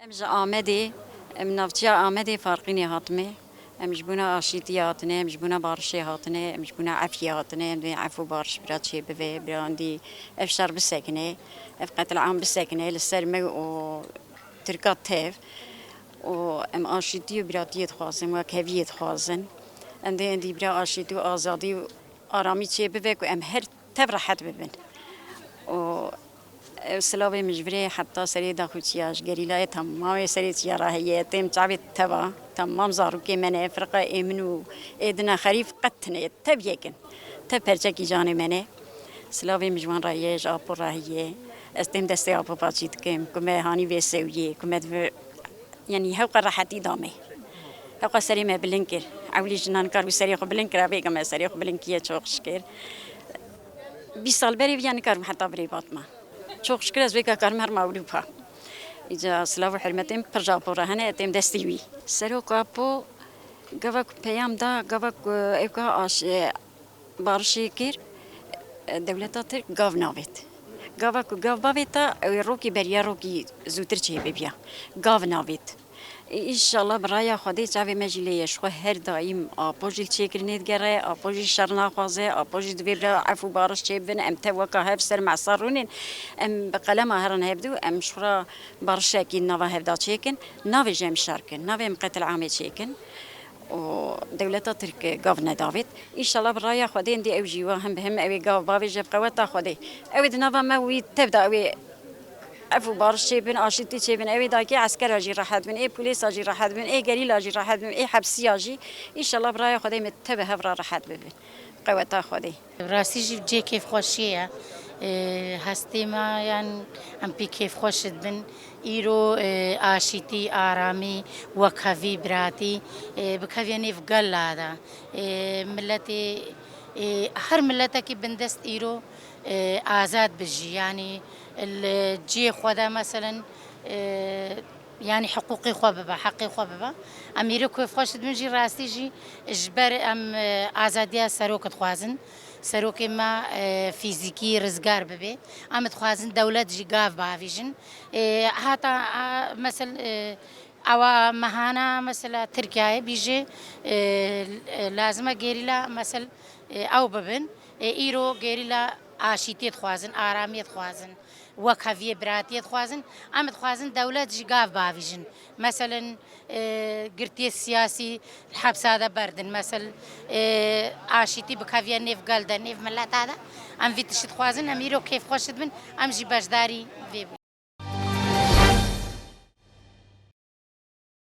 امج آمدی ام نفتیا آمدی فرقینی هاتمه امج بنا آشیتی هاتنه امج بنا بارشی هاتنه امج بنا عفی هاتنه ام عفو بارش برات شی بوی براندی افشار بسکنه اف قتل عام بسکنه للسرمه و تركات تيف و ام آشیتی براتیت خوازن و کویت خوازن ام دی برا آشیتی و آزادی و آرامی چی بوی و ام هر تف راحت ببین و سلاوي مجبري حتى سري داخوتياش قريلا تمام سري تيارا هي تم تعبت تبا تمام زارو كي فرقة إمنو إدنا خريف قتني تبيكن تبرجك جاني مني سلاوي مجوان رايج أبو راهية استم دستي أبو باتشيت كم هاني بيسويه يعني هوق راحتي دامي هوق سري ما بلنكر عولي جنان كار بسري خو بلنكر أبيك ما سري خو بلنكية شوخشكر بيصال بري يعني كار حتى بري باطمة çok şükür az beka karım her mağlupa. İca slavu hürmetim perjapora hane etim destivi. Sero kapo gavak peyam da gavak evka aş barışı kir devleta Türk gavnavet. Gavnaveta roki beriya roki zutir çebebiya. Gavnavet. İnşallah برای خودی چاوی مجلیش خو هر دایم آپوجی چیکرنید گره آپوجی شرنا خوازه آپوجی دویبر عفو بارش چیبن ام توکا هفسر معصرونین ام بقلم هرن هبدو ام شورا بارشکی نوا هبدا چیکن نوی جم شارکن نوی مقتل عامی چیکن و دولت ترک گاونا داوید انشالله برای خودی اندی اوجی و هم بهم اوی گاو باوی جب قوت خودی اوی دنوا ما وی تبدا اوی عفو بارش شيبن آشتي شيبن أبي داكي عسكر أجي راحت بن إيه بوليس أجي راحت بن إيه قليل أجي راحت بن إيه حبسي أجي إن شاء الله براي خدي متبه هفرا راحت بن قوتها خدي راسي جي كيف خوشية هستي ما يعني أم بي كيف خوشت بن إيرو آشتي آرامي وكافي براتي بكافياني في قل هذا ملتي هر ملتك بندست إيرو آزاد بجي يعني الجي خدا مثلا يعني حقوقي خواببا حقي خواببا أميرو كيف خوش دمجي راسي جي جبر أم آزادية سروك تخوازن سروك ما فيزيكي رزقار ببي أم تخوازن دولة جي قاف بافيجن هاتا مثل أو مهانا مثلا تركيا بيجي لازمة جيريلا مثل أو ببن إيرو جيريلا آشتيت خوازن آرامیت خوازن وکهوی براتیت خوازن آمد خوازن دولت جگاف باویجن مثلا قرتي السياسي الحبس هذا بردن مثلا آشتي بكافيا نيف قلدا نيف ملات هذا أم فيتشت خوازن أميرو كيف خوشت من أم جي باشداري